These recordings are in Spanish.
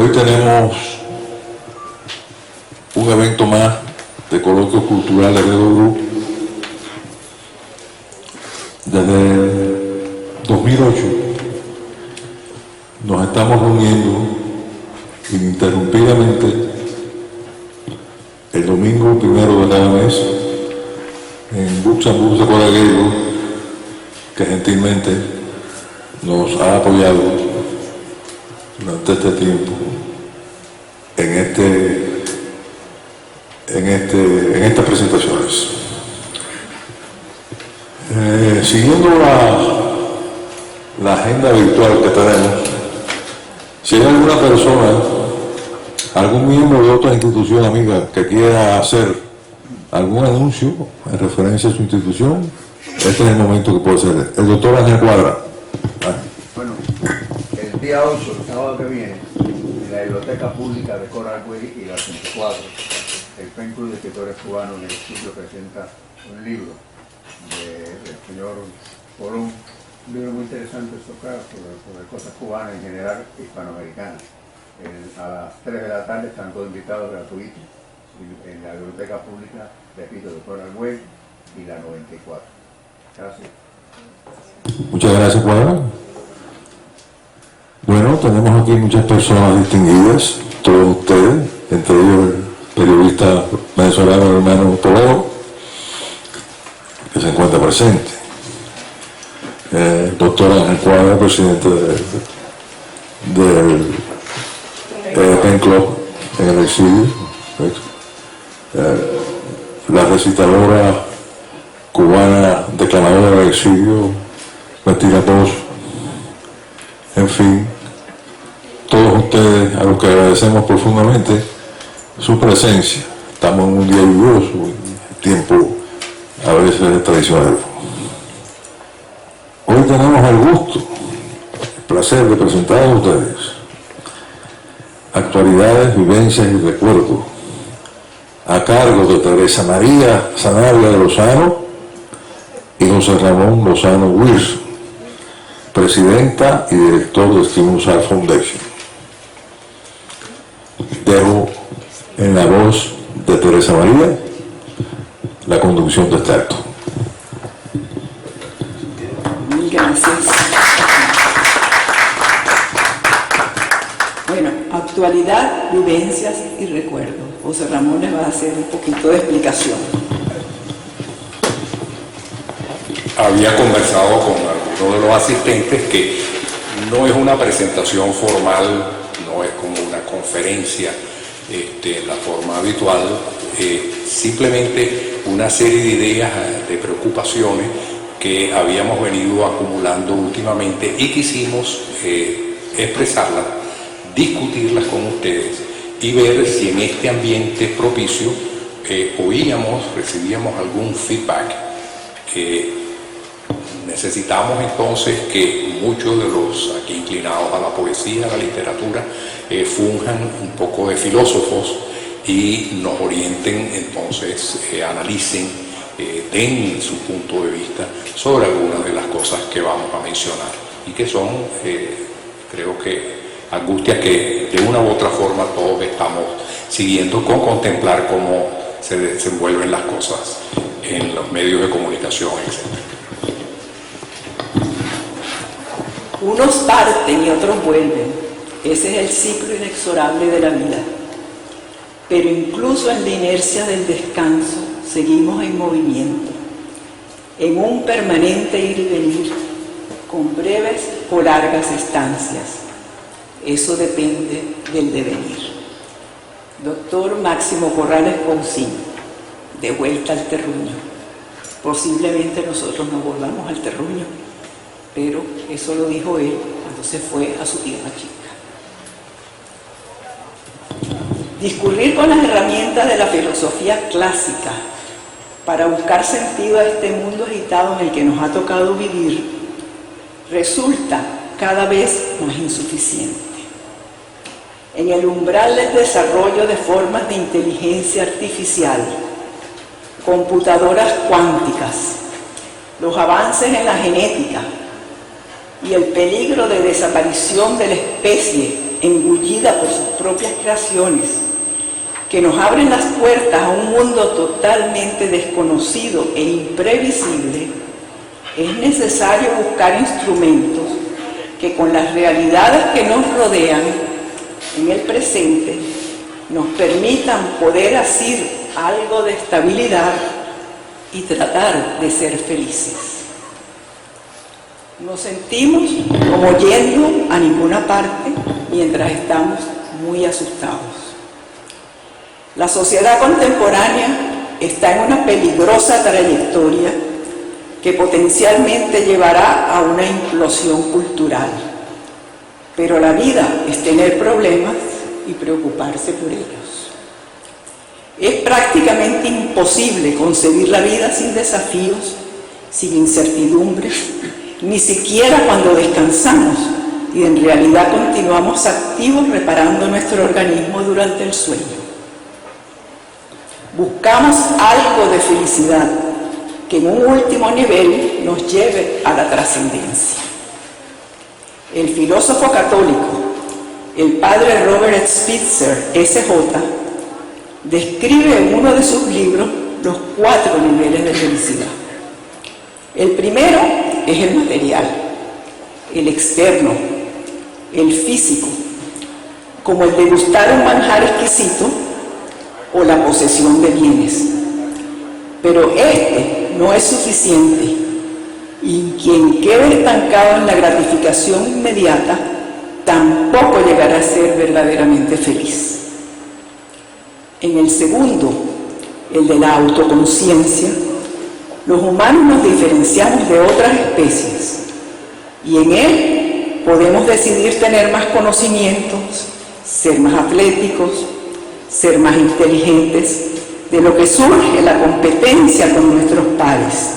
Hoy tenemos un evento más de coloquios culturales de Grupo. Desde 2008 nos estamos reuniendo ininterrumpidamente el domingo primero de cada mes en Luxemburgo de Coraguero, que gentilmente nos ha apoyado durante este tiempo en estas presentaciones. Siguiendo la agenda virtual que tenemos, si hay alguna persona, algún miembro de otra institución amiga que quiera hacer algún anuncio en referencia a su institución, este es el momento que puede hacer. El doctor Ángel Cuadra. Bueno, el día 8, el sábado que viene, en la Biblioteca Pública de Coral Way y la 84, el PEN Club de Escritores Cubanos en el estudio presenta un libro del señor Colón, un libro muy interesante sobre cosas cubanas en general, hispanoamericanas. A las 3 de la tarde están todos invitados gratuitos en la Biblioteca Pública, repito, de Coral Way y la 94. Gracias. Muchas gracias, Cuadra. Bueno, tenemos aquí muchas personas distinguidas, todos ustedes, entre ellos el periodista venezolano hermano Toledo, que se encuentra presente. Doctor Ángel Cuadra, presidente del PEN Club en el exilio. La recitadora cubana, declamadora del exilio, Martina Bosch, en fin, todos ustedes a los que agradecemos profundamente su presencia. Estamos en un día lluvioso, tiempo a veces tradicional. Hoy tenemos el gusto, el placer de presentar a ustedes actualidades, vivencias y recuerdos a cargo de Teresa María Sanabria de Lozano y José Ramón Lozano Wilson, presidenta y director de Stimulus Art Foundation. Dejo en la voz de Teresa María la conducción de este acto. Gracias. Bueno, actualidad, vivencias y recuerdos. José Ramón les va a hacer un poquito de explicación. Había conversado con algunos de los asistentes que no es una presentación formal, no es como una conferencia en la forma habitual, simplemente una serie de ideas, de preocupaciones que habíamos venido acumulando últimamente y quisimos expresarlas, discutirlas con ustedes y ver si en este ambiente propicio recibíamos algún feedback. Necesitamos entonces que muchos de los aquí inclinados a la poesía, a la literatura, funjan un poco de filósofos y nos orienten, entonces analicen, den su punto de vista sobre algunas de las cosas que vamos a mencionar y que son, creo que, angustias que de una u otra forma todos estamos siguiendo con contemplar cómo se desenvuelven las cosas en los medios de comunicación, etc. Unos parten y otros vuelven. Ese es el ciclo inexorable de la vida. Pero incluso en la inercia del descanso seguimos en movimiento, en un permanente ir y venir, con breves o largas estancias. Eso depende del devenir. Doctor Máximo Corrales Poncín, de vuelta al terruño. Posiblemente nosotros no volvamos al terruño, pero eso lo dijo él cuando se fue a su tierra chica. Discurrir con las herramientas de la filosofía clásica para buscar sentido a este mundo agitado en el que nos ha tocado vivir resulta cada vez más insuficiente. En el umbral del desarrollo de formas de inteligencia artificial, computadoras cuánticas, los avances en la genética y el peligro de desaparición de la especie engullida por sus propias creaciones, que nos abren las puertas a un mundo totalmente desconocido e imprevisible, es necesario buscar instrumentos que con las realidades que nos rodean en el presente nos permitan poder asir algo de estabilidad y tratar de ser felices. Nos sentimos como yendo a ninguna parte mientras estamos muy asustados. La sociedad contemporánea está en una peligrosa trayectoria que potencialmente llevará a una implosión cultural. Pero la vida es tener problemas y preocuparse por ellos. Es prácticamente imposible concebir la vida sin desafíos, sin incertidumbres, ni siquiera cuando descansamos y en realidad continuamos activos reparando nuestro organismo durante el sueño. Buscamos algo de felicidad que en un último nivel nos lleve a la trascendencia. El filósofo católico, el padre Robert Spitzer, SJ, describe en uno de sus libros los 4 niveles de felicidad. El primero es el material, el externo, el físico, como el degustar un manjar exquisito o la posesión de bienes. Pero este no es suficiente y quien quede estancado en la gratificación inmediata tampoco llegará a ser verdaderamente feliz. En el segundo, el de la autoconciencia, los humanos nos diferenciamos de otras especies y en él podemos decidir tener más conocimientos, ser más atléticos, ser más inteligentes, de lo que surge la competencia con nuestros pares.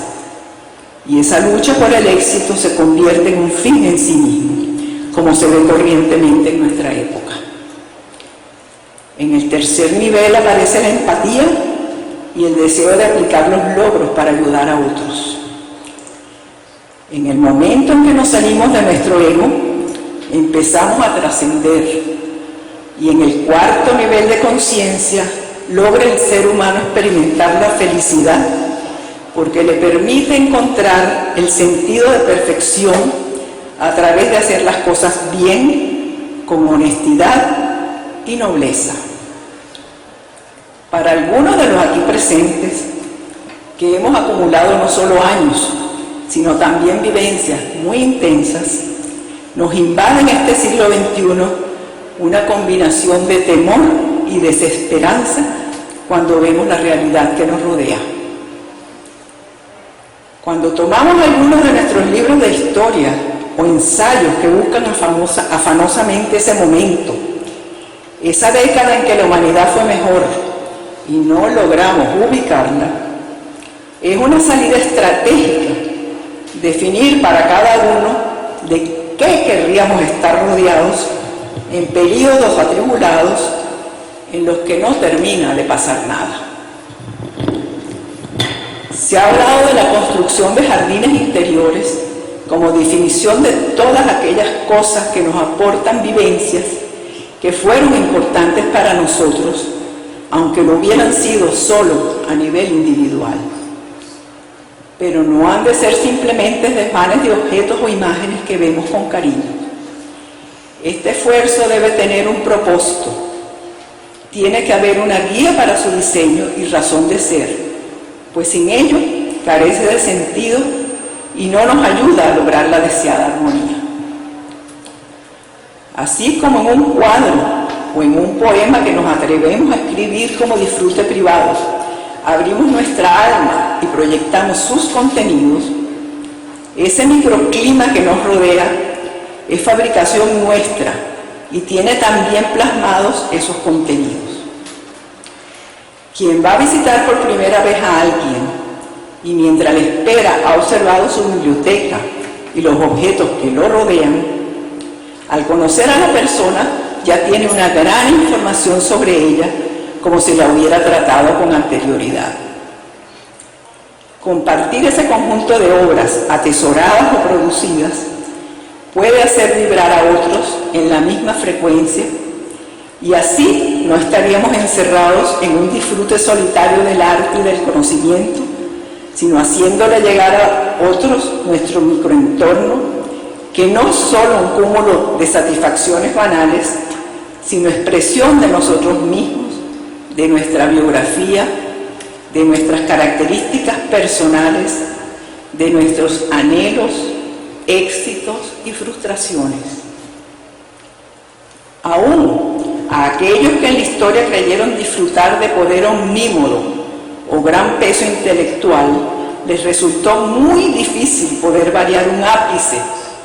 Y esa lucha por el éxito se convierte en un fin en sí mismo, como se ve corrientemente en nuestra época. En el tercer nivel aparece la empatía y el deseo de aplicar los logros para ayudar a otros. En el momento en que nos salimos de nuestro ego, empezamos a trascender. Y en el cuarto nivel de conciencia, logra el ser humano experimentar la felicidad porque le permite encontrar el sentido de perfección a través de hacer las cosas bien, con honestidad y nobleza. Para algunos de los aquí presentes, que hemos acumulado no solo años, sino también vivencias muy intensas, nos invade en este siglo XXI una combinación de temor y desesperanza cuando vemos la realidad que nos rodea. Cuando tomamos algunos de nuestros libros de historia o ensayos que buscan afanosamente ese momento, esa década en que la humanidad fue mejor y no logramos ubicarla, es una salida estratégica definir para cada uno de qué querríamos estar rodeados en períodos atribulados en los que no termina de pasar nada. Se ha hablado de la construcción de jardines interiores como definición de todas aquellas cosas que nos aportan vivencias que fueron importantes para nosotros, aunque no hubieran sido solo a nivel individual. Pero no han de ser simplemente desvanes de objetos o imágenes que vemos con cariño. Este esfuerzo debe tener un propósito. Tiene que haber una guía para su diseño y razón de ser, pues sin ello carece de sentido y no nos ayuda a lograr la deseada armonía. Así como en un cuadro o en un poema que nos atrevemos a escribir como disfrute privado, abrimos nuestra alma y proyectamos sus contenidos, ese microclima que nos rodea es fabricación nuestra y tiene también plasmados esos contenidos. Quien va a visitar por primera vez a alguien y mientras le espera ha observado su biblioteca y los objetos que lo rodean, al conocer a la persona ya tiene una gran información sobre ella como si la hubiera tratado con anterioridad. Compartir ese conjunto de obras atesoradas o producidas puede hacer vibrar a otros en la misma frecuencia, y así no estaríamos encerrados en un disfrute solitario del arte y del conocimiento, sino haciéndole llegar a otros nuestro microentorno, que no es solo un cúmulo de satisfacciones banales, sino expresión de nosotros mismos, de nuestra biografía, de nuestras características personales, de nuestros anhelos, éxitos y frustraciones. Aún a aquellos que en la historia creyeron disfrutar de poder omnímodo o gran peso intelectual, les resultó muy difícil poder variar un ápice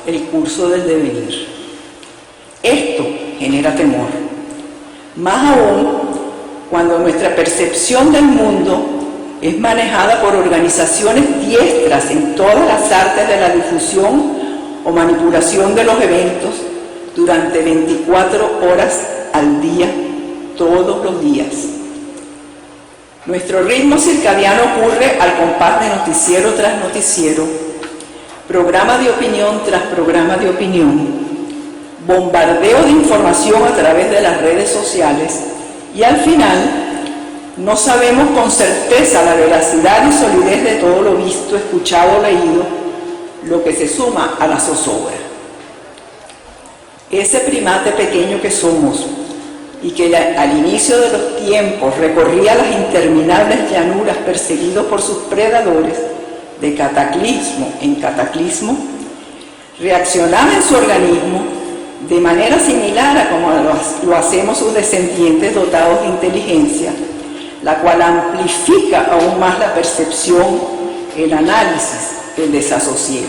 el curso del devenir. Esto genera temor, más aún cuando nuestra percepción del mundo es manejada por organizaciones diestras en todas las artes de la difusión o manipulación de los eventos durante 24 horas al día, todos los días. Nuestro ritmo circadiano ocurre al compás de noticiero tras noticiero, programa de opinión tras programa de opinión, bombardeo de información a través de las redes sociales, y al final no sabemos con certeza la veracidad y solidez de todo lo visto, escuchado o leído, lo que se suma a la zozobra. Ese primate pequeño que somos y que al inicio de los tiempos recorría las interminables llanuras perseguido por sus predadores, de cataclismo en cataclismo, reaccionaba en su organismo de manera similar a como lo hacemos sus descendientes dotados de inteligencia, la cual amplifica aún más la percepción, el análisis, el desasosiego.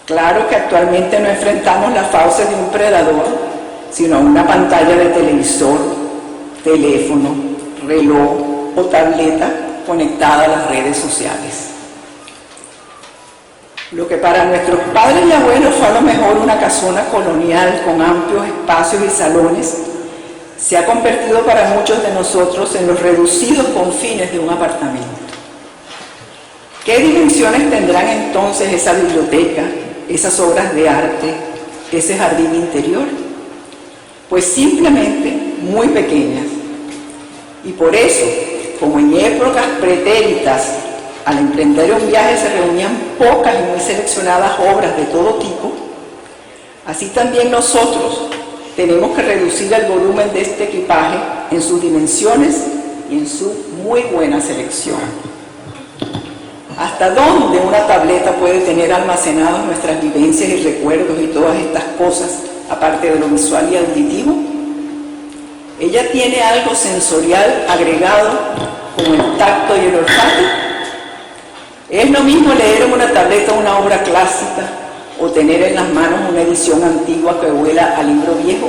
Claro que actualmente no enfrentamos las fauces de un predador, sino a una pantalla de televisor, teléfono, reloj o tableta conectada a las redes sociales. Lo que para nuestros padres y abuelos fue a lo mejor una casona colonial con amplios espacios y salones, se ha convertido para muchos de nosotros en los reducidos confines de un apartamento. ¿Qué dimensiones tendrán entonces esa biblioteca, esas obras de arte, ese jardín interior? Pues simplemente muy pequeñas. Y por eso, como en épocas pretéritas al emprender un viaje se reunían pocas y muy seleccionadas obras de todo tipo, así también nosotros tenemos que reducir el volumen de este equipaje en sus dimensiones y en su muy buena selección. ¿Hasta dónde una tableta puede tener almacenadas nuestras vivencias y recuerdos y todas estas cosas, aparte de lo visual y auditivo? Ella tiene algo sensorial agregado, como el tacto y el olfato. Es lo mismo leer en una tableta una obra clásica o tener en las manos una edición antigua que huela a libro viejo.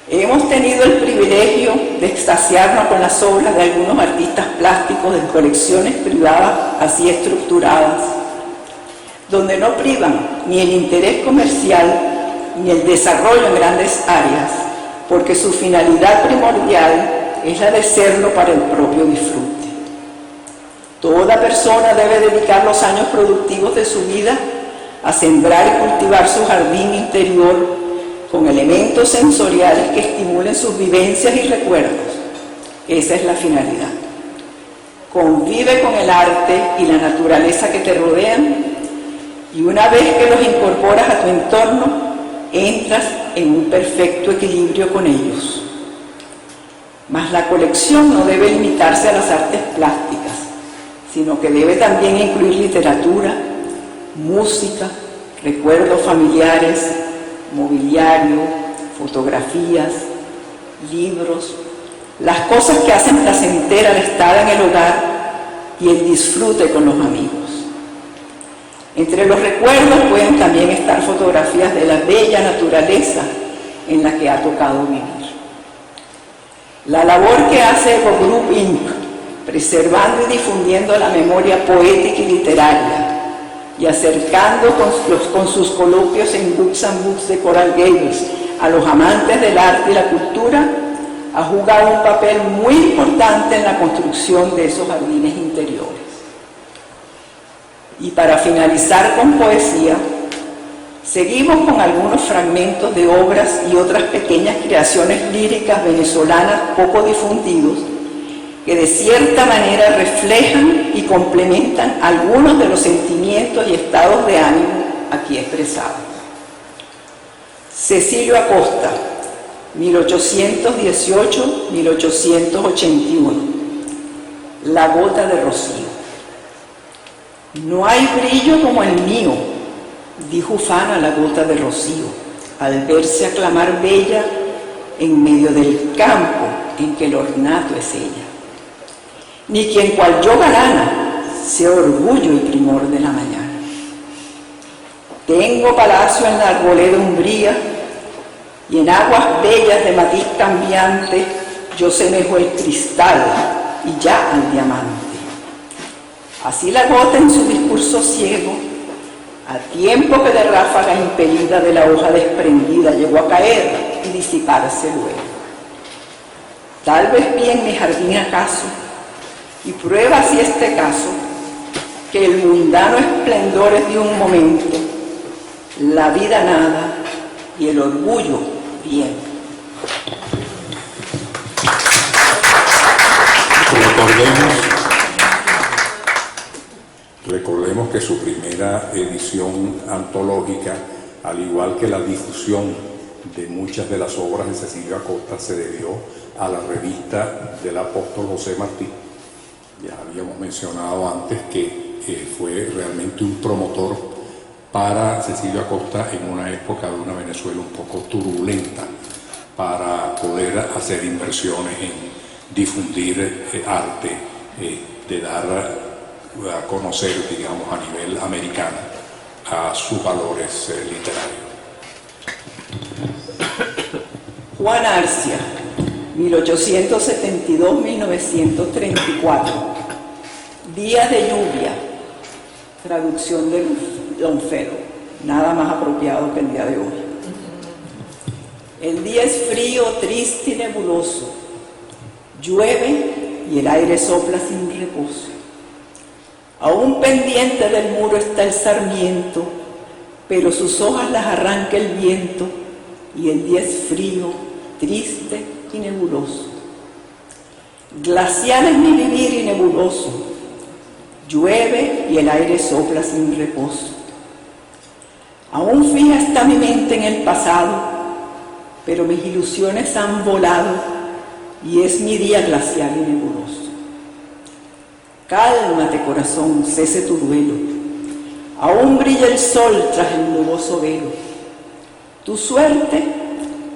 Hemos tenido el privilegio de extasiarnos con las obras de algunos artistas plásticos de colecciones privadas así estructuradas, donde no privan ni el interés comercial ni el desarrollo en grandes áreas, porque su finalidad primordial es la de serlo para el propio disfrute. Toda persona debe dedicar los años productivos de su vida a sembrar y cultivar su jardín interior con elementos sensoriales que estimulen sus vivencias y recuerdos. Esa es la finalidad. Convive con el arte y la naturaleza que te rodean, y una vez que los incorporas a tu entorno, entras en un perfecto equilibrio con ellos. Mas la colección no debe limitarse a las artes plásticas, sino que debe también incluir literatura, música, recuerdos familiares, mobiliario, fotografías, libros, las cosas que hacen placentera la estada en el hogar y el disfrute con los amigos. Entre los recuerdos pueden también estar fotografías de la bella naturaleza en la que ha tocado vivir. La labor que hace Evo Group Inc., preservando y difundiendo la memoria poética y literaria, y acercando con sus coloquios en Books and Books de Coral Gables a los amantes del arte y la cultura, ha jugado un papel muy importante en la construcción de esos jardines interiores. Y para finalizar con poesía, Seguimos con algunos fragmentos de obras y otras pequeñas creaciones líricas venezolanas poco difundidos que de cierta manera reflejan y complementan algunos de los sentimientos y estados de ánimo aquí expresados. Cecilio Acosta, 1818-1881. La gota de rocío. No hay brillo como el mío, dijo ufana la gota de rocío, al verse aclamar bella en medio del campo en que el ornato es ella. Ni quien cual yo galana sea orgullo y primor de la mañana. Tengo palacio en la arboleda umbría, y en aguas bellas de matiz cambiante yo semejo el cristal y ya al diamante. Así la gota en su discurso ciego, a tiempo que de ráfaga impelida de la hoja desprendida llegó a caer y disiparse luego. Tal vez vi en mi jardín acaso, y prueba si este caso, que el mundano esplendor es de un momento, la vida nada y el orgullo bien. Recordemos que su primera edición antológica, al igual que la difusión de muchas de las obras de Cecilio Acosta, se debió a la revista del apóstol José Martí. Ya habíamos mencionado antes que fue realmente un promotor para Cecilio Acosta en una época de una Venezuela un poco turbulenta, para poder hacer inversiones en difundir arte, de dar a conocer, digamos, a nivel americano a sus valores literarios. Juan Arcia, 1872-1934. Días de lluvia, traducción de Longfellow, nada más apropiado que el día de hoy. El día es frío, triste y nebuloso. Llueve y el aire sopla sin reposo. Aún pendiente del muro está el sarmiento, pero sus hojas las arranca el viento y el día es frío, triste y nebuloso. Glacial es mi vivir y nebuloso. Llueve y el aire sopla sin reposo. Aún fija está mi mente en el pasado, pero mis ilusiones han volado y es mi día glacial y nebuloso. Cálmate, corazón, cese tu duelo. Aún brilla el sol tras el nuboso velo. Tu suerte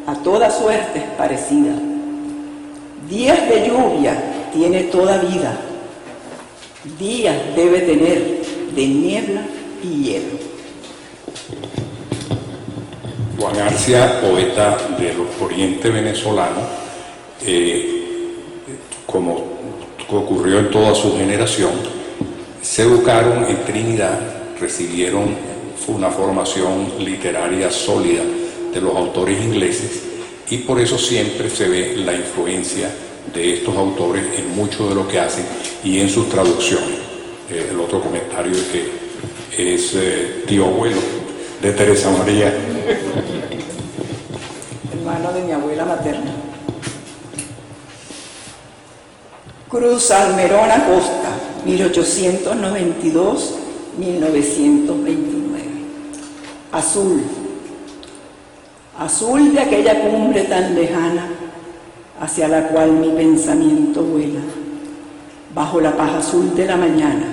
a toda suerte es parecida. Días de lluvia tiene toda vida. Días debe tener de niebla y hielo. Juan Arcia, poeta del oriente venezolano, como ocurrió en toda su generación, se educaron en Trinidad, recibieron una formación literaria sólida de los autores ingleses y por eso siempre se ve la influencia de estos autores en mucho de lo que hacen y en sus traducciones. El otro comentario es que es tío abuelo de Teresa María. Hermano de mi abuela materna. Cruz Almerón Acosta, 1892-1929. Azul. Azul de aquella cumbre tan lejana hacia la cual mi pensamiento vuela, bajo la paz azul de la mañana,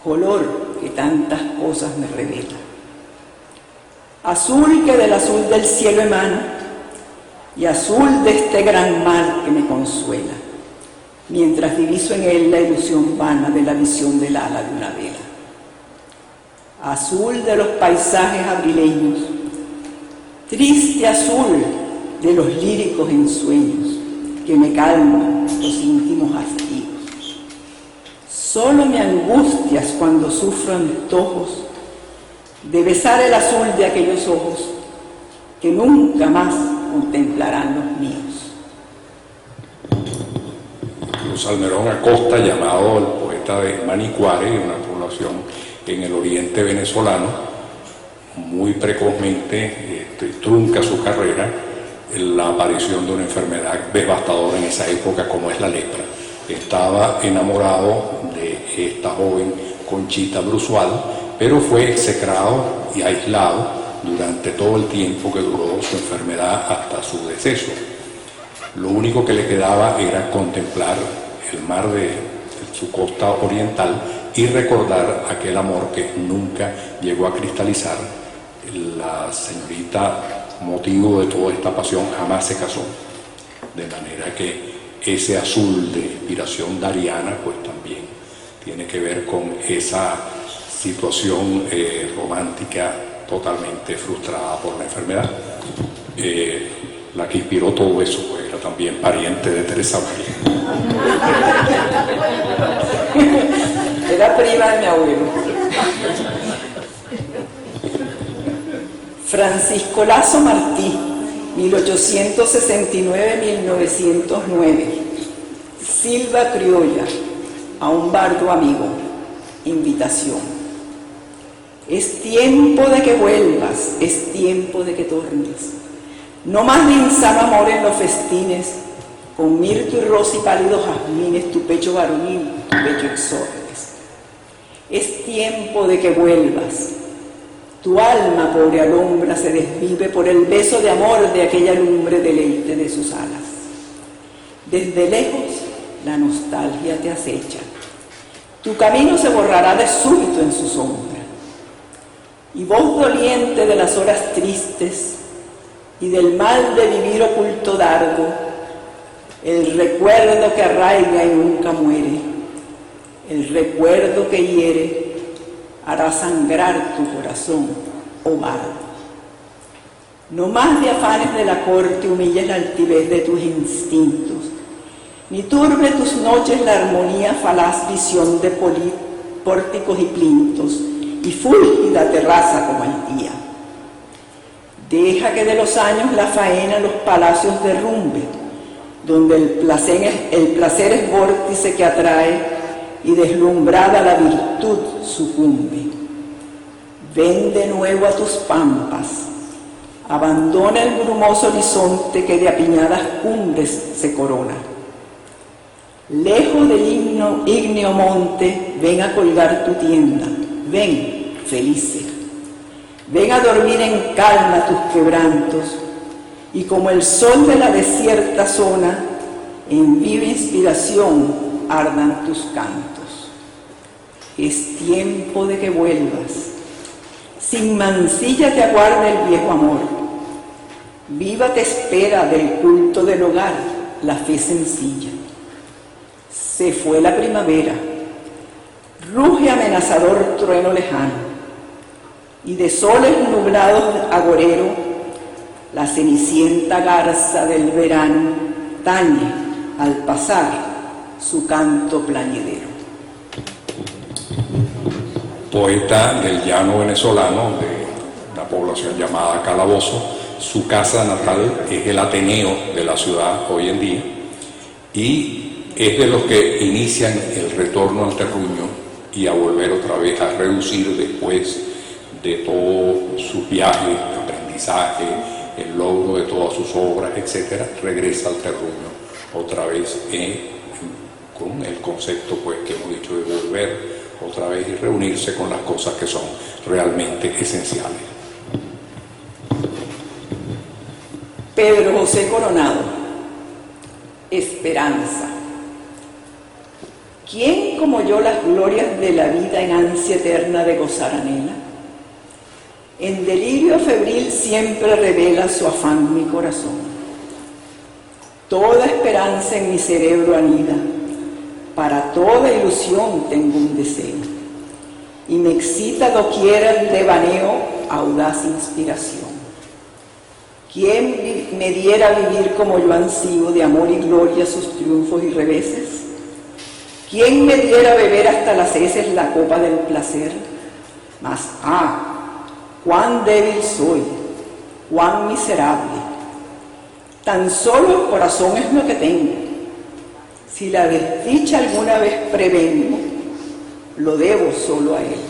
color que tantas cosas me revela. Azul que del azul del cielo emana y azul de este gran mar que me consuela, mientras diviso en él la ilusión vana de la visión del ala de una vela. Azul de los paisajes abrileños, triste azul de los líricos ensueños que me calman los íntimos hastíos. Solo me angustias cuando sufro antojos de besar el azul de aquellos ojos que nunca más contemplarán los míos. Cruz Almerón Acosta, llamado el poeta de Manicuare, una población en el oriente venezolano, muy precozmente trunca su carrera la aparición de una enfermedad devastadora en esa época como es la lepra. Estaba enamorado de esta joven Conchita Bruzual, pero fue execrado y aislado durante todo el tiempo que duró su enfermedad hasta su deceso. Lo único que le quedaba era contemplar el mar de su costa oriental y recordar aquel amor que nunca llegó a cristalizar. La señorita, motivo de toda esta pasión, jamás se casó, de manera que ese azul de inspiración dariana pues también tiene que ver con esa situación romántica totalmente frustrada por la enfermedad. La que inspiró todo eso pues era también pariente de Teresa María. Era prima de mi abuelo. Francisco Lazo Martí, 1869-1909. Silva criolla, a un bardo amigo. Invitación. Es tiempo de que vuelvas, es tiempo de que tornes. No más de insano amor en los festines, con mirto y rosa y pálidos jazmines, tu pecho varonil, tu pecho exortes. Es tiempo de que vuelvas. Tu alma, pobre alhombra, se desvive por el beso de amor de aquella lumbre deleite de sus alas. Desde lejos, la nostalgia te acecha. Tu camino se borrará de súbito en su sombra. Y voz doliente de las horas tristes y del mal de vivir oculto dardo, el recuerdo que arraiga y nunca muere, el recuerdo que hiere, hará sangrar tu corazón, oh bardo. No más de afanes de la corte humilles la altivez de tus instintos, ni turbe tus noches la armonía falaz visión de pórticos y plintos, y fúlgida terraza como el día. Deja que de los años la faena los palacios derrumbe, donde el placer es vórtice que atrae y deslumbrada la virtud sucumbe. Ven de nuevo a tus pampas, abandona el brumoso horizonte que de apiñadas cumbres se corona. Lejos del ígneo monte, ven a colgar tu tienda, ven, felices. Ven a dormir en calma tus quebrantos, y como el sol de la desierta zona, en viva inspiración ardan tus cantos. Es tiempo de que vuelvas. Sin mancilla te aguarda el viejo amor. Viva te espera del culto del hogar la fe sencilla. Se fue la primavera, ruge amenazador trueno lejano, y de soles nublados agorero, la cenicienta garza del verano tañe al pasar su canto plañidero. Poeta del llano venezolano, de una población llamada Calabozo. Su casa natal es el Ateneo de la ciudad hoy en día, y es de los que inician el retorno al terruño y a volver otra vez a reducir después de todos sus viajes, aprendizaje, el logro de todas sus obras, etc., regresa al terruño otra vez con el concepto pues, que hemos dicho de volver otra vez y reunirse con las cosas que son realmente esenciales. Pedro José Coronado, Esperanza. ¿Quién como yo las glorias de la vida en ansia eterna de gozar anhela? En delirio febril siempre revela su afán mi corazón. Toda esperanza en mi cerebro anida, para toda ilusión tengo un deseo, y me excita doquiera el devaneo audaz inspiración. ¿Quién me diera vivir como yo ansío de amor y gloria sus triunfos y reveses? ¿Quién me diera beber hasta las heces la copa del placer? Mas, cuán débil soy, cuán miserable. Tan solo el corazón es lo que tengo. Si la desdicha alguna vez prevengo, lo debo solo a él.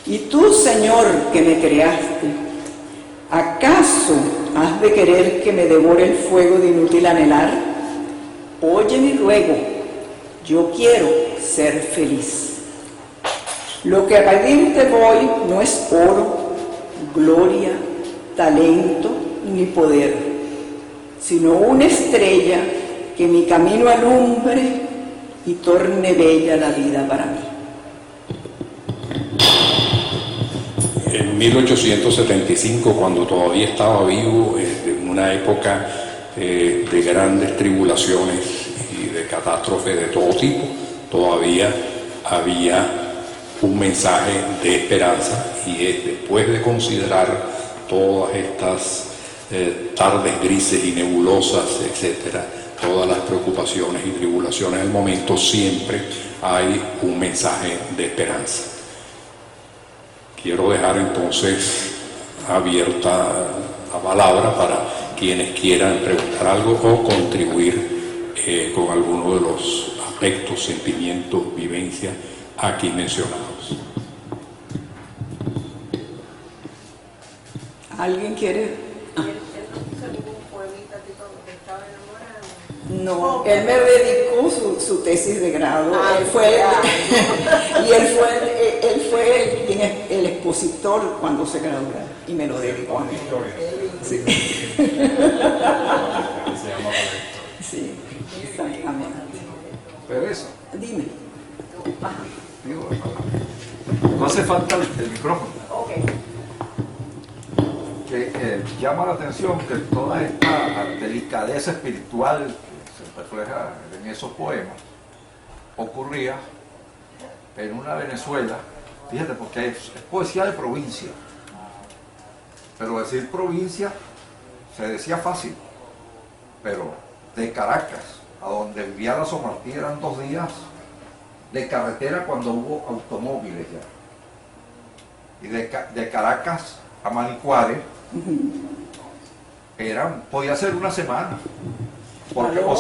Y tú, Señor, que me creaste, ¿acaso has de querer que me devore el fuego de inútil anhelar? Oye mi ruego, yo quiero ser feliz. Lo que a pedirte voy no es oro, gloria, talento ni poder, sino una estrella que mi camino alumbre y torne bella la vida para mí. En 1875, cuando todavía estaba vivo, en una época de grandes tribulaciones y de catástrofes de todo tipo, todavía había un mensaje de esperanza, y es: después de considerar todas estas tardes grises y nebulosas, etcétera, todas las preocupaciones y tribulaciones del momento, siempre hay un mensaje de esperanza. Quiero dejar entonces abierta la palabra para quienes quieran preguntar algo o contribuir con alguno de los aspectos, sentimientos, vivencias aquí mencionados. ¿Alguien quiere? No, él me dedicó su tesis de grado. Él fue el expositor cuando se graduó y me lo dedicó a mí. Sí. Sí, exactamente. Teresa, Dime. digo, no hace falta el micrófono. Okay. Que llama la atención que toda esta delicadeza espiritual que se refleja en esos poemas ocurría en una Venezuela, fíjate, porque es poesía de provincia, pero decir provincia se decía fácil, pero de Caracas a donde vivía la Somartí eran 2 días de carretera cuando hubo automóviles ya, y de Caracas a Manicuare podía ser una semana, porque o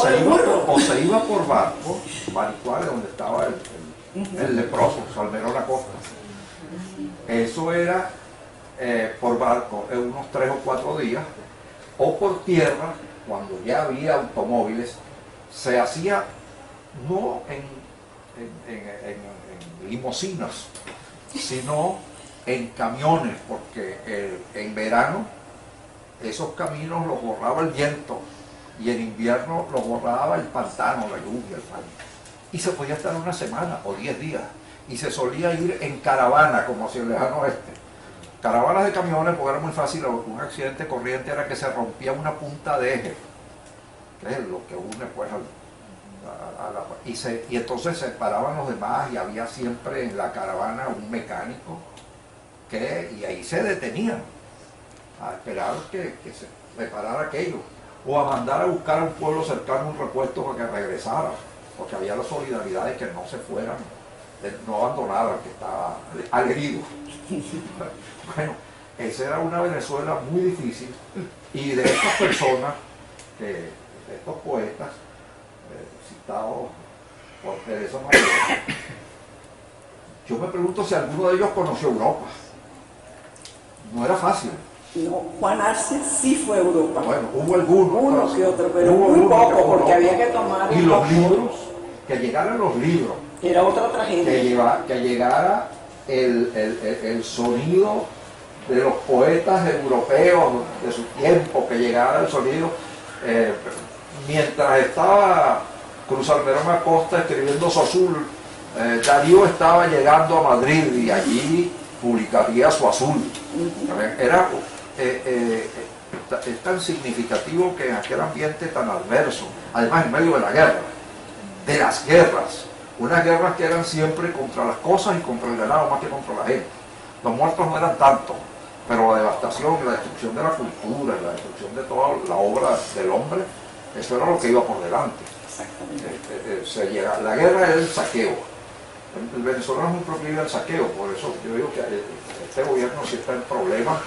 se iba por barco, Manicuare, donde estaba el leproso, Salmerón Acosta, eso era por barco en unos 3 o 4 días, o por tierra, cuando ya había automóviles, se hacía no en limusinas, sino en camiones, porque en verano esos caminos los borraba el viento y en invierno los borraba el pantano, la lluvia, el fango. Y se podía estar una semana o 10 días. Y se solía ir en caravana, como hacia el lejano oeste. Caravanas de camiones, porque era muy fácil. Un accidente corriente era que se rompía una punta de eje, que es lo que une pues y entonces se paraban los demás y había siempre en la caravana un mecánico y ahí se detenían a esperar que se reparara aquello, o a mandar a buscar a un pueblo cercano un repuesto para que regresara, porque había la solidaridad de que no se fueran, de no abandonar al que estaba agredido. Bueno, esa era una Venezuela muy difícil, y de estas personas, de estos poetas citados por Teresa María, yo me pregunto si alguno de ellos conoció Europa. No era fácil. No, Juan Arce sí fue a Europa. Bueno, hubo algunos. Uno que otro, pero muy poco, porque había que tomar. Y los libros, que llegaran los libros. Era otra tragedia. Que llegara el sonido de los poetas europeos de su tiempo, que llegara el sonido. Mientras estaba Cruz Salmerón Acosta escribiendo Su Azul, Darío estaba llegando a Madrid y allí publicaría Su Azul. Era es tan significativo que en aquel ambiente tan adverso, además en medio de la guerra, de las guerras, unas guerras que eran siempre contra las cosas y contra el ganado más que contra la gente. Los muertos no eran tanto, pero la devastación, la destrucción de la cultura, la destrucción de toda la obra del hombre, eso era lo que iba por delante. La guerra era el saqueo. El venezolano es muy proclive al saqueo, por eso yo digo que este gobierno sí está en problemas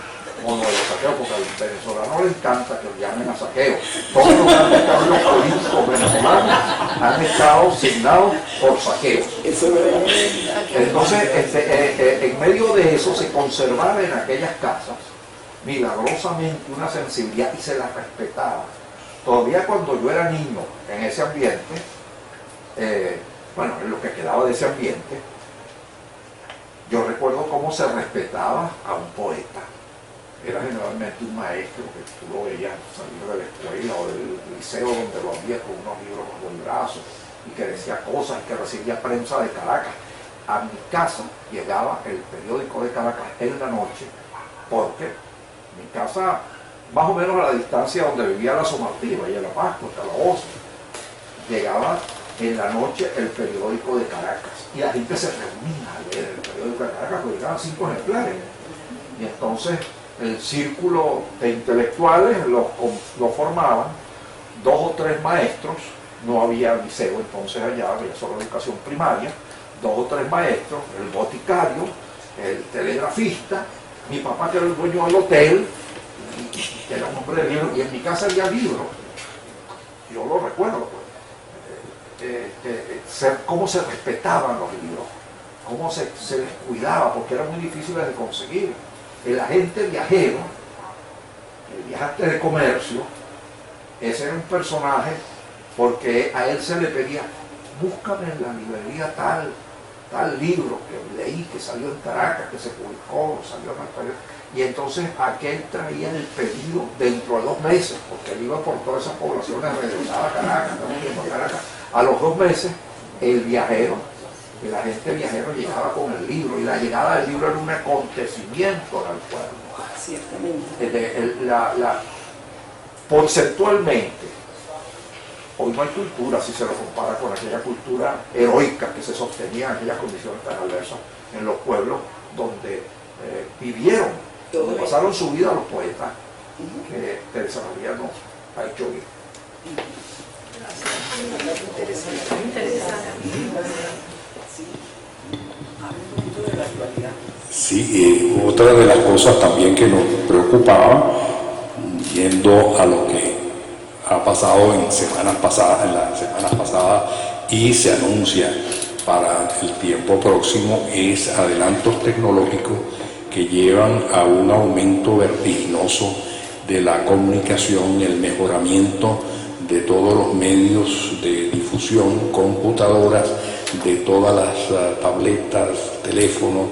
como lo de los saqueos, porque al venezolano le encanta que lo llamen a saqueo. Todos los grandes cargos políticos venezolanos han estado signados por saqueos. Eso es verdad. Entonces, en medio de eso se conservaba en aquellas casas milagrosamente una sensibilidad y se la respetaba. Todavía cuando yo era niño en ese ambiente, bueno, en lo que quedaba de ese ambiente, yo recuerdo cómo se respetaba a un poeta. Era generalmente un maestro que tú lo veías salir de la escuela o del liceo donde lo había con unos libros bajo el brazo y que decía cosas y que recibía prensa de Caracas. A mi casa llegaba el periódico de Caracas en la noche, porque mi casa, más o menos a la distancia donde vivía la Somartiva y en La Pascua, el Calabozo, llegaba en la noche el periódico de Caracas y la gente se reunía a leer el periódico de Caracas porque llegaban 5 ejemplares. Y entonces el círculo de intelectuales lo formaban 2 o 3 maestros, no había liceo entonces allá, había solo educación primaria, 2 o 3 maestros, el boticario, el telegrafista, mi papá que era el dueño del hotel, que era un hombre de libros, y en mi casa había libros, yo lo recuerdo, cómo se respetaban los libros, cómo se les cuidaba, porque eran muy difíciles de conseguir. El agente viajero, el viajante de comercio, ese era un personaje porque a él se le pedía, búscame en la librería tal libro que leí, que salió en Caracas, que se publicó, salió en el periódico. Y entonces aquel traía el pedido dentro de 2 meses, porque él iba por todas esas poblaciones, regresaba a Caracas, a los 2 meses el viajero, el agente viajero llegaba con el libro, y la llegada del libro era un acontecimiento al pueblo. Ciertamente. Porcentualmente, hoy no hay cultura si se lo compara con aquella cultura heroica que se sostenía en aquellas condiciones tan adversas en los pueblos donde vivieron, donde pasaron su vida los poetas que Teresa María nos ha hecho bien. Sí, otra de las cosas también que nos preocupaba, yendo a lo que ha pasado en las semanas pasadas y se anuncia para el tiempo próximo, es adelantos tecnológicos que llevan a un aumento vertiginoso de la comunicación y el mejoramiento de todos los medios de difusión, computadoras, de todas las tabletas, teléfonos.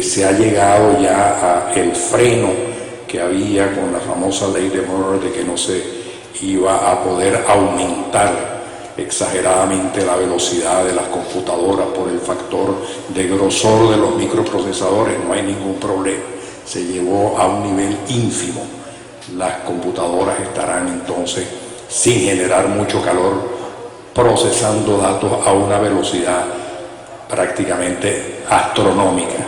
Se ha llegado ya a el freno que había con la famosa ley de Moore de que no se iba a poder aumentar exageradamente la velocidad de las computadoras por el factor de grosor de los microprocesadores. No hay ningún problema, se llevó a un nivel ínfimo. Las computadoras estarán entonces sin generar mucho calor, procesando datos a una velocidad prácticamente astronómica.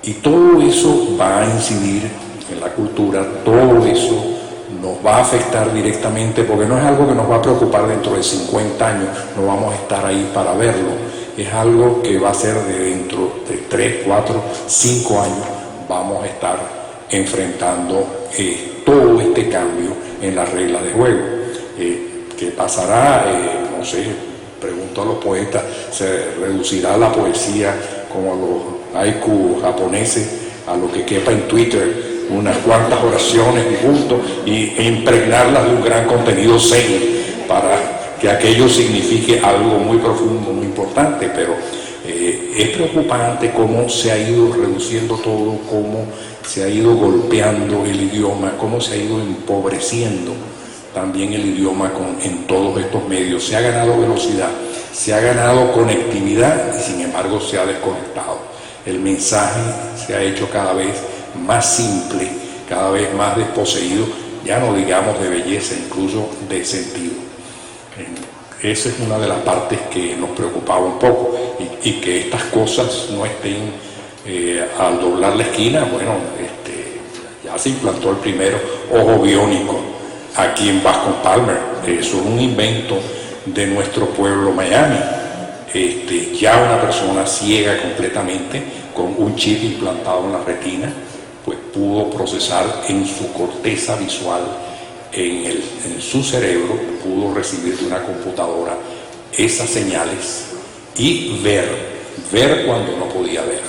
Y todo eso va a incidir en la cultura, todo eso nos va a afectar directamente, porque no es algo que nos va a preocupar dentro de 50 años, no vamos a estar ahí para verlo, es algo que va a ser de dentro de 3, 4, 5 años, vamos a estar enfrentando todo este cambio en las reglas de juego. ¿Qué pasará? No sé, pregunto a los poetas, ¿se reducirá la poesía como los haiku japoneses a lo que quepa en Twitter? Unas cuantas oraciones y punto, e impregnarlas de un gran contenido zen para que aquello signifique algo muy profundo, muy importante, pero es preocupante cómo se ha ido reduciendo todo, cómo se ha ido golpeando el idioma, cómo se ha ido empobreciendo también el idioma en todos estos medios. Se ha ganado velocidad, se ha ganado conectividad y sin embargo se ha desconectado. El mensaje se ha hecho cada vez más simple, cada vez más desposeído, ya no digamos de belleza, incluso de sentido. Esa es una de las partes que nos preocupaba un poco, y que estas cosas no estén al doblar la esquina. Bueno, ya se implantó el primero ojo biónico aquí en Bascom Palmer. Eso es un invento de nuestro pueblo Miami. Ya una persona ciega completamente con un chip implantado en la retina pues pudo procesar en su corteza visual, en su cerebro, pudo recibir de una computadora esas señales y ver cuando no podía ver.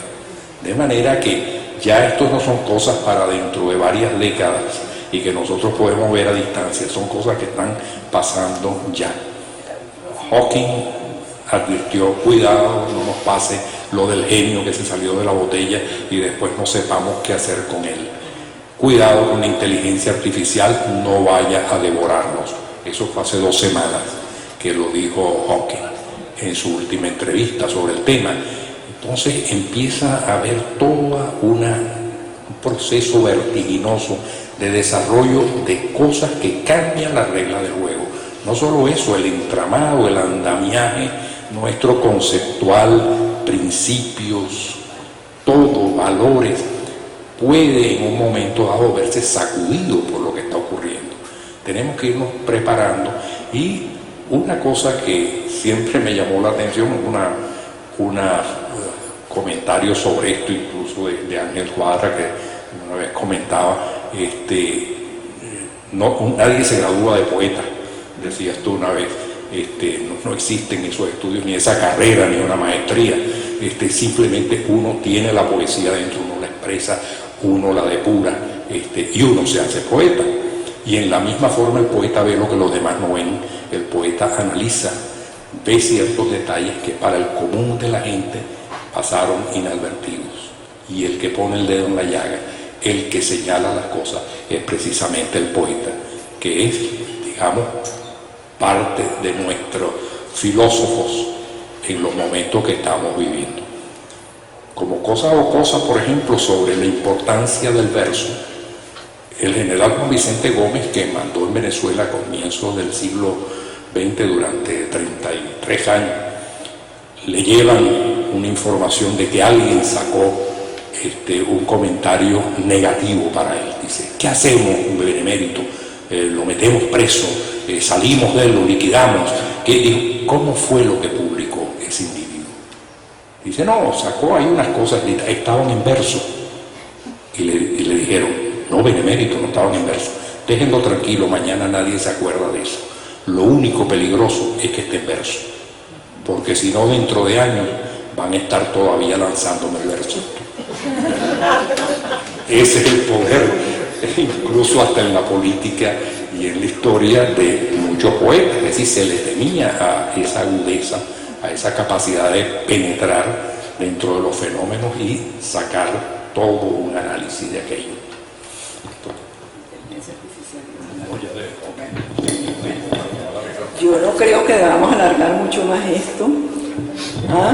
De manera que ya estos no son cosas para dentro de varias décadas y que nosotros podemos ver a distancia, son cosas que están pasando ya. Hawking advirtió, cuidado, no nos pase lo del genio que se salió de la botella y después no sepamos qué hacer con él. Cuidado con la inteligencia artificial, no vaya a devorarnos. Eso fue hace 2 semanas que lo dijo Hawking en su última entrevista sobre el tema. Entonces empieza a haber todo un proceso vertiginoso de desarrollo de cosas que cambian la regla del juego. No solo eso, el entramado, el andamiaje nuestro conceptual, principios, todo, valores, puede en un momento dado verse sacudido por lo que está ocurriendo. Tenemos que irnos preparando. Y una cosa que siempre me llamó la atención, una comentario sobre esto incluso de Ángel Cuadra, que una vez comentaba, nadie se gradúa de poeta, decías tú una vez. No existen esos estudios, ni esa carrera, ni una maestría. Simplemente uno tiene la poesía dentro, uno la expresa, uno la depura, y uno se hace poeta. Y en la misma forma el poeta ve lo que los demás no ven. El poeta analiza, ve ciertos detalles que para el común de la gente pasaron inadvertidos. Y el que pone el dedo en la llaga, el que señala las cosas, es precisamente el poeta, que es, digamos, parte de nuestros filósofos en los momentos que estamos viviendo. Como cosa jocosa, por ejemplo, sobre la importancia del verso, el general Juan Vicente Gómez, que mandó en Venezuela a comienzos del siglo XX durante 33 años, le llevan una información de que alguien sacó un comentario negativo para él. Dice, ¿qué hacemos, un benemérito? Lo metemos preso, salimos de él, lo liquidamos. ¿Cómo fue lo que publicó ese individuo? Dice, no, sacó ahí unas cosas, estaban en verso. Y le dijeron, no, benemérito, no estaban en verso. Déjenlo tranquilo, mañana nadie se acuerda de eso. Lo único peligroso es que esté en verso, porque si no, dentro de años van a estar todavía lanzándome el verso. Ese es el poder, incluso hasta en la política y en la historia de muchos poetas. Es decir, se les temía a esa agudeza, a esa capacidad de penetrar dentro de los fenómenos y sacar todo un análisis de aquello. Yo no creo que debamos alargar mucho más esto. ¿Ah?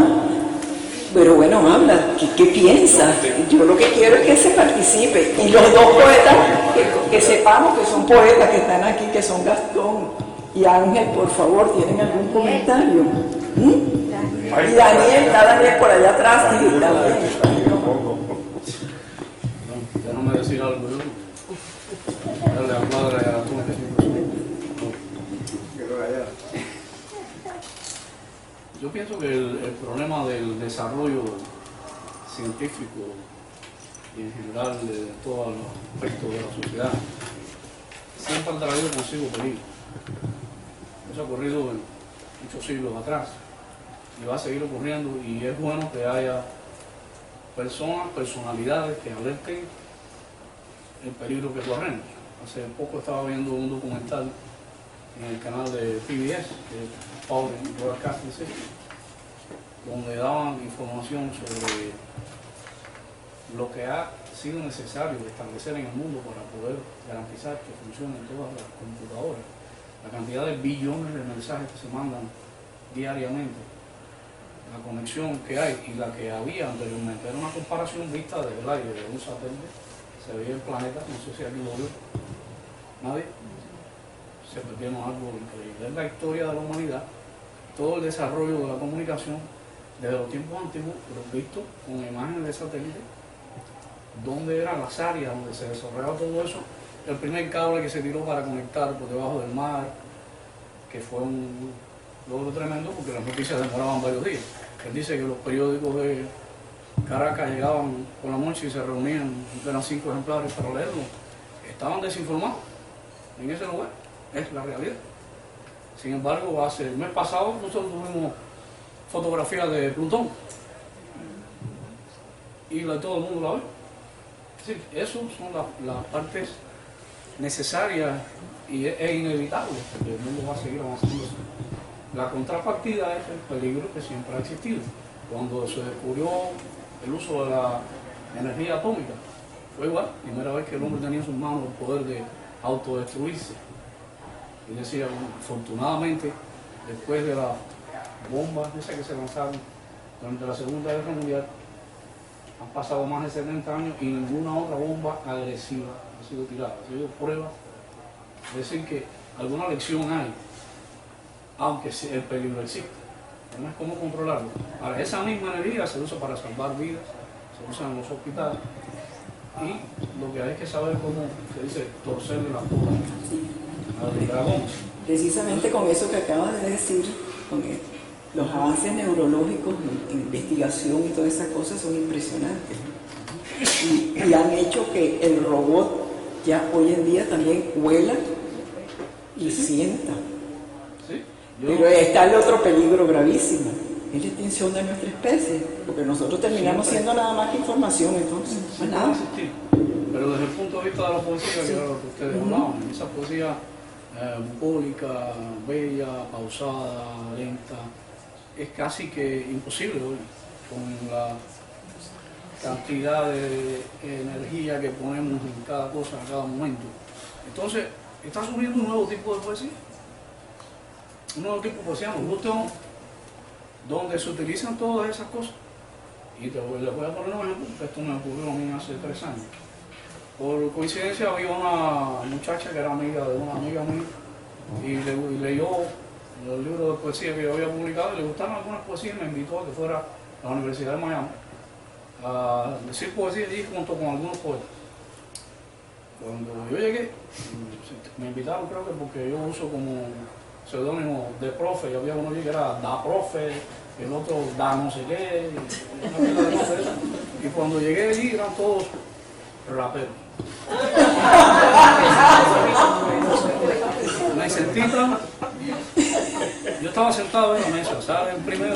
Pero bueno, habla, ¿qué piensas? Yo lo que quiero es que se participe. Y los dos poetas, que sepamos que son poetas que están aquí, que son Gastón y Ángel, por favor, ¿tienen algún comentario? Y Daniel, está Daniel por allá atrás. Sí, también. Déjame decir algo yo. Darle a Cuadra y a la Yo pienso que el problema del desarrollo científico y en general de todos los aspectos de la sociedad siempre ha traído consigo peligro. Eso ha ocurrido en muchos siglos atrás y va a seguir ocurriendo, y es bueno que haya personalidades que alerten el peligro que corremos. Hace poco estaba viendo un documental en el canal de PBS, que es Public Broadcasting System, donde daban información sobre lo que ha sido necesario establecer en el mundo para poder garantizar que funcionen todas las computadoras, la cantidad de billones de mensajes que se mandan diariamente, la conexión que hay y la que había anteriormente. Era una comparación vista desde el aire, de un satélite, se veía el planeta, no sé si alguien lo vio, nadie. Se perdieron algo increíble. Es la historia de la humanidad, todo el desarrollo de la comunicación desde los tiempos antiguos, pero visto con imágenes de satélite, donde eran las áreas donde se desarrollaba todo eso. El primer cable que se tiró para conectar por debajo del mar, que fue un logro tremendo porque las noticias demoraban varios días. Él dice que los periódicos de Caracas llegaban por la noche y se reunían, eran 5 ejemplares para leerlo, estaban desinformados en ese lugar, es la realidad. Sin embargo, el mes pasado nosotros tuvimos fotografías de Plutón y todo el mundo la ve. Es decir, esas son las partes necesarias e inevitables, porque el mundo va a seguir avanzando. La contrapartida es el peligro que siempre ha existido. Cuando se descubrió el uso de la energía atómica, fue igual, primera vez que el hombre tenía en sus manos el poder de autodestruirse. Y decía, bueno, afortunadamente, después de las bombas esas que se lanzaron durante la Segunda Guerra Mundial, han pasado más de 70 años y ninguna otra bomba agresiva ha sido tirada. Ha sido prueba de decir que alguna lección hay, aunque el peligro existe. No es cómo controlarlo. Ahora, esa misma energía se usa para salvar vidas, se usa en los hospitales, y lo que hay que saber cómo se dice torcerle la cola al dragón. Precisamente con eso que acabas de decir, con los avances neurológicos en investigación y todas esas cosas son impresionantes. Y han hecho que el robot ya hoy en día también huela y sienta. ¿Sí? Pero está el otro peligro gravísimo, es la extinción de nuestra especie, porque nosotros terminamos siendo nada más que información, entonces, más va a nada. existir. Pero desde el punto de vista de la poesía, que era lo que ustedes hablaban, esa poesía bucólica, bella, pausada, lenta, es casi que imposible hoy, con la cantidad de energía que ponemos en cada cosa, en cada momento. Entonces, está surgiendo un nuevo tipo de poesía. Un nuevo tipo de poesía, nos gusta, donde se utilizan todas esas cosas. Y les voy a poner un ejemplo, porque esto me ocurrió a mí hace 3 años. Por coincidencia había una muchacha que era amiga de una amiga mía y leyó los libros de poesía que yo había publicado y le gustaron algunas poesías y me invitó a que fuera a la Universidad de Miami a decir poesía allí junto con algunos poetas. Cuando yo llegué, me invitaron, creo que porque yo uso como seudónimo de profe, y había uno allí que era Da Profe, el otro Da no sé qué, y cuando llegué allí eran todos raperos. Me sentí tan... Yo estaba sentado en la mesa, ¿saben? Primero,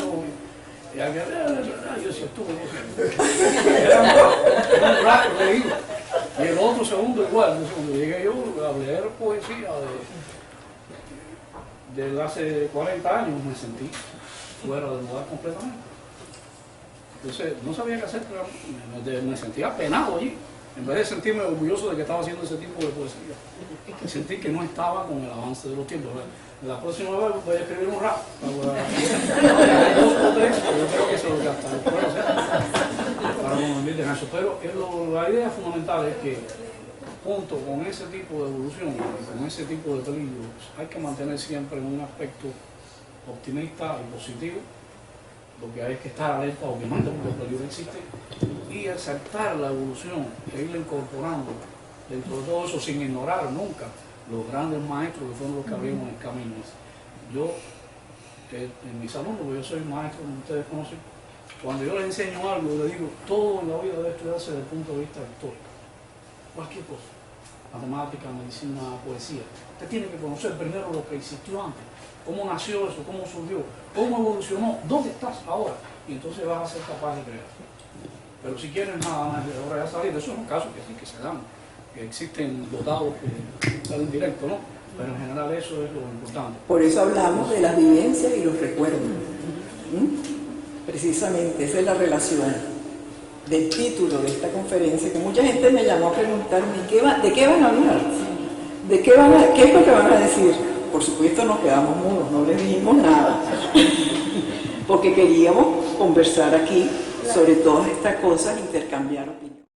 y aquel, yo sí estuve. Era un rap reído. Y el otro segundo igual. Cuando llegué yo a leer poesía de hace 40 años, me sentí fuera del lugar completamente. Entonces, no sabía qué hacer, pero me sentía apenado allí. En vez de sentirme orgulloso de que estaba haciendo ese tipo de poesía, sentí que no estaba con el avance de los tiempos. La próxima vez voy a escribir un rap. 2 o 3, yo creo que eso es lo que hasta lo puedo hacer para no vivir en eso. Pero la idea fundamental es que, junto con ese tipo de evolución, con ese tipo de peligros, hay que mantener siempre un aspecto optimista y positivo. Lo que hay es que estar alerta, obviamente, porque el peligro existe, y aceptar la evolución e irla incorporando dentro de todo eso sin ignorar nunca los grandes maestros que fueron los que abrieron el camino. Yo, en mis alumnos, porque yo soy maestro, como ustedes conocen, cuando yo les enseño algo, les digo, todo en la vida debe estudiarse desde el punto de vista histórico. Cualquier cosa, matemática, medicina, poesía. Usted tiene que conocer primero lo que existió antes, cómo nació eso, cómo surgió, cómo evolucionó, dónde estás ahora, y entonces vas a ser capaz de crear. Pero si quieren nada más de ahora ya salir, eso es un caso que sí que se dan, que existen dotados que salen directo, ¿no? Pero en general eso es lo importante. Por eso hablamos de las vivencias y los recuerdos. Precisamente, esa es la relación del título de esta conferencia, que mucha gente me llamó a preguntarme, ¿de qué van a hablar? ¿Qué es lo que van a decir? Por supuesto nos quedamos mudos, no les dijimos nada, porque queríamos conversar aquí sobre todas estas cosas, intercambiar opiniones.